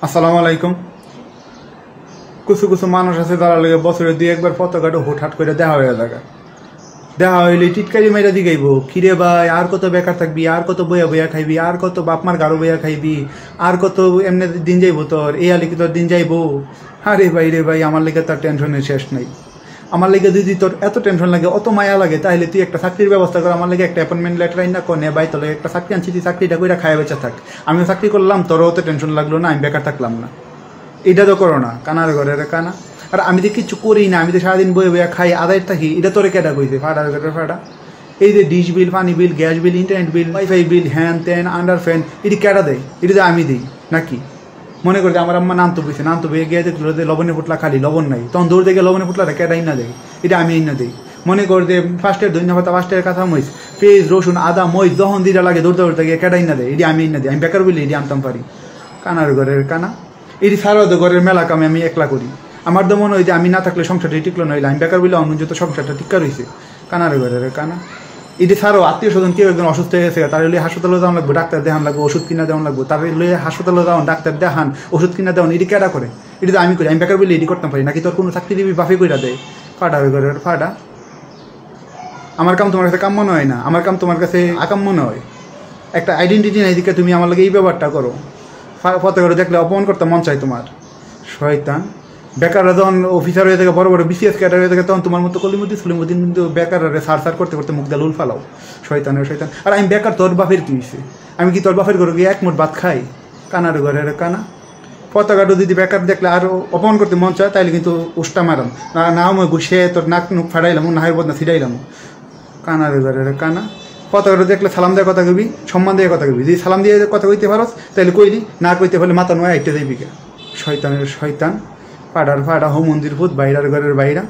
আসসালামু আলাইকুম। কিছু কিছু মানুষ আছে তারা লাগে বছরে দুই একবার পতাকাটা হুটহাট করে দেখা হয়ে থাকে। দেখা হইলে টিটকারি মেয়েরা দিগাইব, কিরে ভাই আর কত বেকার থাকবি, আর কত বইয়া বইয়া খাইবি, আর কত বাপমার গাড়ো বইয়া খাইবি, আর কত এমনি দিন যাইব তোর, এই আলি কি তোর দিন যাইব। আরে ভাই রে ভাই, আমার লেগে তার টেনশনের শেষ নাই। আমার লেগে যদি তোর এত টেনশন লাগে, অত মায়া লাগে, তাহলে তুই একটা চাকরির ব্যবস্থা কর। আমার লেগে একটা অ্যাপয়েন্টমেন্ট লেটার আইন না কনে ভাই, তোর একটা চাকরি আনছি, তুই চাকরিটা করে খাইয়া বেঁচে থাক। আমিও চাকরি করলাম, তোরও তো টেনশন লাগলো না, আমি বেকার থাকলাম না। এটা তো করো না, কানার ঘরের কানা। আর আমি তো কিচ্ছু করি না, আমি তো সারাদিন বয়ে বয়ে খাই, আদায় থাকি। এটা তোরে কেটা কইছে ফাটার ঘরের ফাটা? এই যে ডিশ বিল, পানি bill, gas bill, internet bill, wifi bill, হ্যান ত্যান, আন্ডার ফ্যান, এটি কেটা দেয়? এটা তো আমি দিই নাকি? মনে করি আমার আম্মা নাম তো বুঝছে, নাম তো বেয়ে গিয়ে দেখলো যে লবণে ফুটলা খালি, লবণ নাই, তখন দৌড় দেখে লবণে ফুটলাটা কেটাই না দেয়, এটা আমি না দিই। মনে করি যে ফার্স্টের ধনিয়া পাতা, ফার্স্টের কাঁচা মরিচ, পেঁয়াজ, রসুন, আদা, মরিচ যখন দিটা লাগে দৌড়তে দৌড়তে গিয়ে কেটাই না দেয়, এটা আমি না দিই। আমি বেকার বলি এটি আনতাম পারি। কানার ঘরের কানা। এটি সারাও তো ঘরের মেলা কামে আমি একলা করি। আমার তো মনে হয় যে আমি না থাকলে সংসারটা টিকলো নইলে, আমি বেকার বলে অন্য যত সংসারটা টিকা রয়েছে। কানার ঘরের কানা। এটি ছাড়াও আত্মীয় স্বজন কেউ একজন অসুস্থ হয়ে গেছে, তার হলে হাসপাতালে যাওয়া লাগবে, ডাক্তার দেখান লাগবে, ওষুধ কিনা দেওয়া লাগবে, তার হলে হাসপাতালে যাওয়ান, ডাক্তার দেখান, ওষুধ কিনা দেওয়ান, এটি কেটা করে? এটি তো আমি করি। আমি বেকার বলে এটি করতাম পারি নাকি? তোর কোনো চাকরি দিবি বাফে কইরা দেয় ফাটা হয়ে ঘরের ফাটা। আমার কাম তোমার কাছে কাম মনে হয় না, আমার কাম তোমার কাছে আকাম মনে হয়। একটা আইডেন্টিটি নাই দিকে তুমি আমার লাগে এই ব্যাপারটা করো। পতাকা দেখলে অপমান করতে মন চাই তোমার। শয়তান। বেকাররা যখন অফিসার হয়ে থাকে, বড় বড় বিসিএস ক্যাডার হয়ে থাকে, তখন তোমার মতো কলিমুদ্দিন সুলিমুদ্দিন কিন্তু বেকাররা সার করতে করতে মুখ দালুল ফালাও। শয়তানের শয়তান। আর আমি বেকার, তোর বাপের কি হয়েছে? আমি কি তোর বাপের ঘরে গিয়ে এক মুঠ ভাত খাই? কানার ঘরের কানা। পতাকাটা যদি বেকার দেখলে আর অপমান করতে মন চায়, তাইলে কিন্তু উষ্টা মারাম না, আমি ঘুষে তোর নাক নুক ফাটাইলাম, নাহের বদনা ছিটাইলাম। কানার ঘরের কানা। পতাকাটা দেখলে সালাম দিয়ে কথা কবি, সম্মান দিয়ে কথা কবি। যদি সালাম দিয়ে কথা কইতে পারস তাহলে কইলি, না কইতে পারলে মাথা নয় হাইটে যাইবি। শয়তানের শয়তান। পাড়ার ফাড়া, হো মন্দির ভূত, বাইরার ঘরের বাইরা।